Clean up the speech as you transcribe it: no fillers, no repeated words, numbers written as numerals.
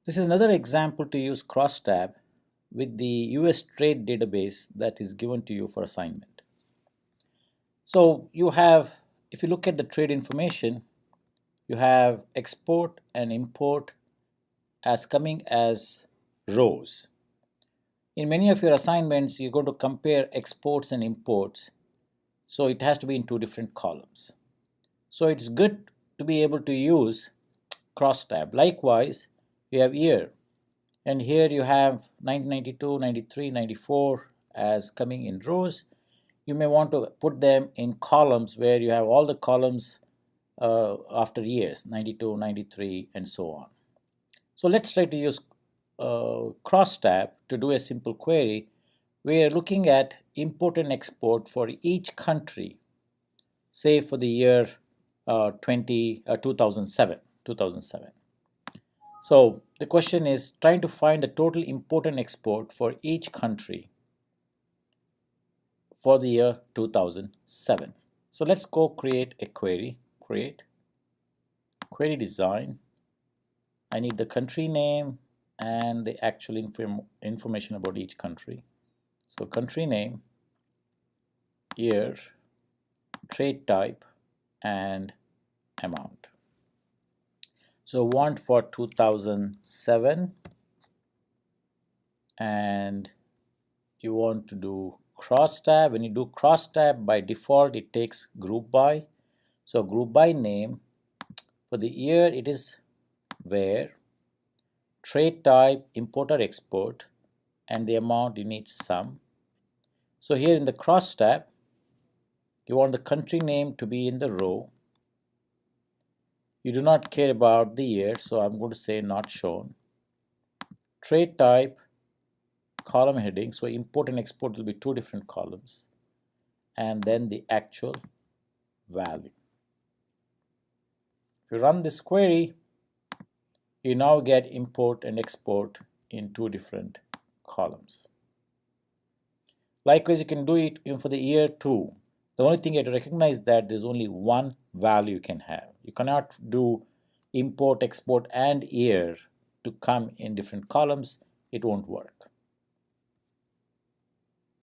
This is another example to use CrossTab with the US trade database that is given to you for assignment. So you have, if you look at the trade information, you have export and import as coming as rows. In many of your assignments, you're going to compare exports and imports, so it has to be in two different columns. So it's good to be able to use CrossTab. Likewise, you have year, and here you have 1992, 93, 94 as coming in rows. You may want to put them in columns where you have all the columns after years, 92, 93, and so on. So let's try to use CrossTab to do a simple query. We are looking at import and export for each country, say for the year 2007. So the question is trying to find the total import and export for each country for the year 2007. So let's go create a query. Create query design. I need the country name and the actual information about each country. So country name, year, trade type, and amount. So want for 2007, and you want to do CrossTab. When you do CrossTab, by default it takes group by. So group by name, for the year it is where, trade type import or export, and the amount you need sum. So here in the CrossTab, you want the country name to be in the row. You do not care about the year, so I'm going to say not shown. Trade type, column heading, so import and export will be two different columns, and then the actual value. If you run this query, you now get import and export in two different columns. Likewise, you can do it for the year too. The only thing you have to recognize that there's only one value you can have. You cannot do import, export, and year to come in different columns. It won't work.